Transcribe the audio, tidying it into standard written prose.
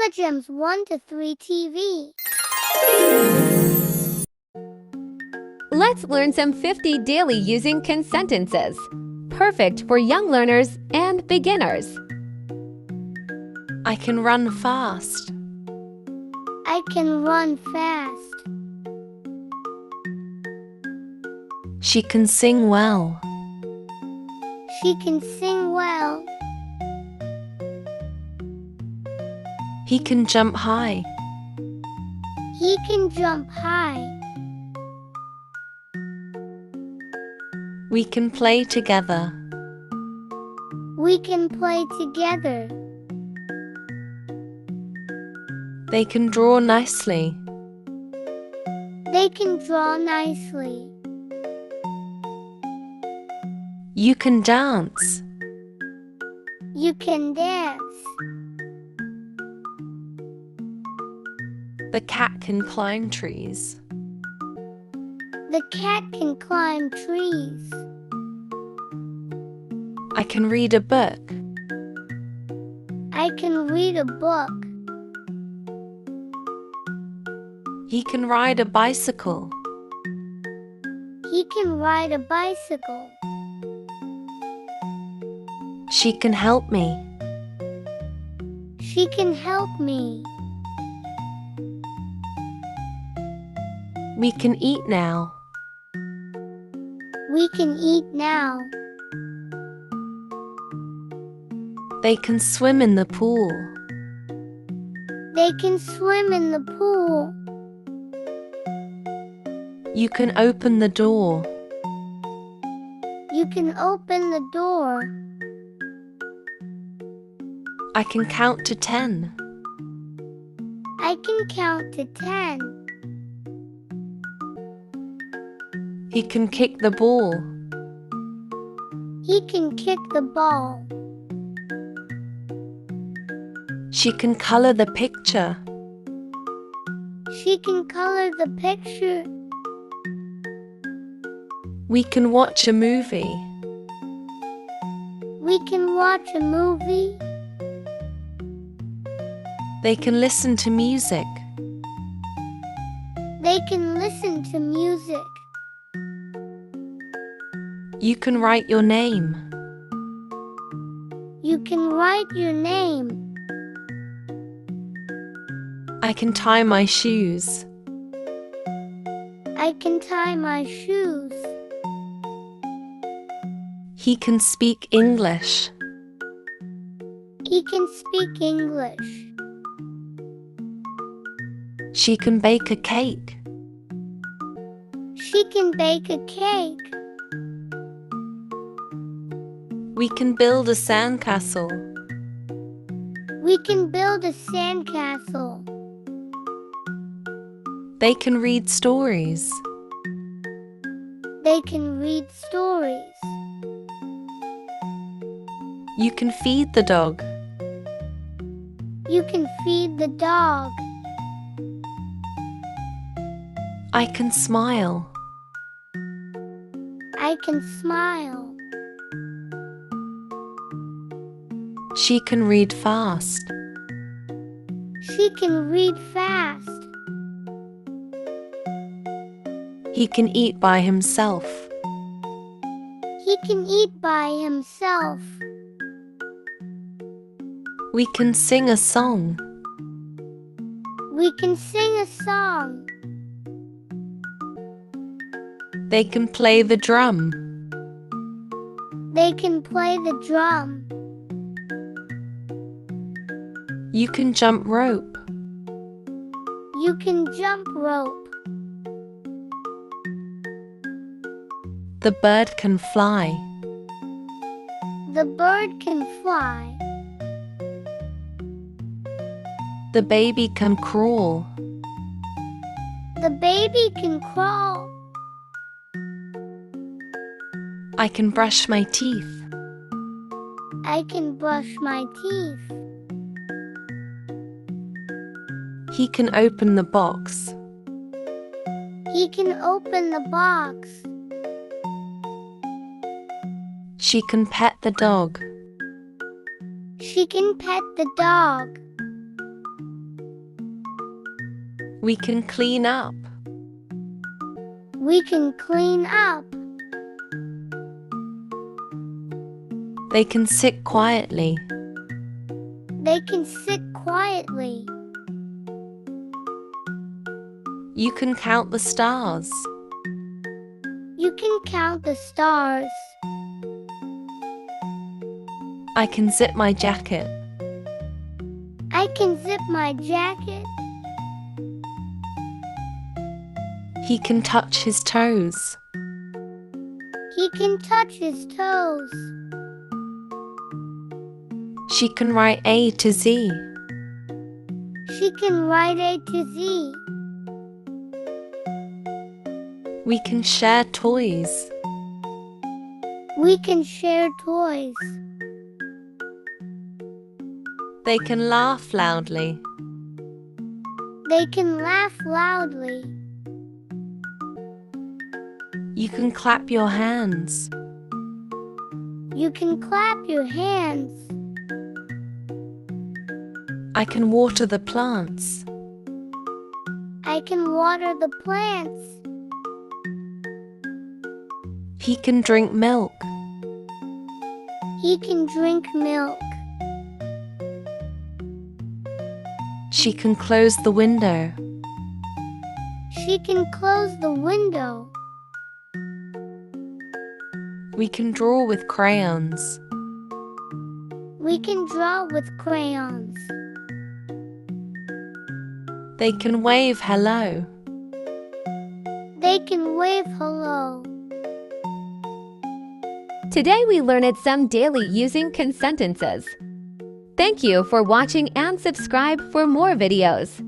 Telegems 1 to 3 TV. Let's learn some 50 daily using sentences. Perfect for young learners and beginners. I can run fast. I can run fast. She can sing well. She can sing well. He can jump high. He can jump high. We can play together. We can play together. They can draw nicely. They can draw nicely. You can dance. You can dance. The cat can climb trees. The cat can climb trees. I can read a book. I can read a book. He can ride a bicycle. He can ride a bicycle. She can help me. She can help me. We can eat now. We can eat now. They can swim in the pool. They can swim in the pool. You can open the door. You can open the door. I can count to 10. I can count to 10. He can kick the ball. He can kick the ball. She can color the picture. She can color the picture. We can watch a movie. We can watch a movie. They can listen to music. They can listen to music. You can write your name. You can write your name. I can tie my shoes. I can tie my shoes. He can speak English. He can speak English. She can bake a cake. She can bake a cake. We can build a sandcastle. We can build a sandcastle. They can read stories. They can read stories. You can feed the dog. You can feed the dog. I can smile. I can smile. She can read fast. She can read fast. He can eat by himself. He can eat by himself. We can sing a song. We can sing a song. They can play the drum. They can play the drum. You can jump rope. You can jump rope. The bird can fly. The bird can fly. The baby can crawl. The baby can crawl. I can brush my teeth. I can brush my teeth. He can open the box. He can open the box. She can pet the dog. She can pet the dog. We can clean up. We can clean up. They can sit quietly. They can sit quietly. You can count the stars. You can count the stars. I can zip my jacket. I can zip my jacket. He can touch his toes. He can touch his toes. She can write A to Z. She can write A to Z. We can share toys. We can share toys. They can laugh loudly. They can laugh loudly. You can clap your hands. You can clap your hands. I can water the plants. I can water the plants. He can drink milk. He can drink milk. She can close the window. She can close the window. We can draw with crayons. We can draw with crayons. They can wave hello. They can wave hello. Today we learned some daily using consentences. Thank you for watching and subscribe for more videos.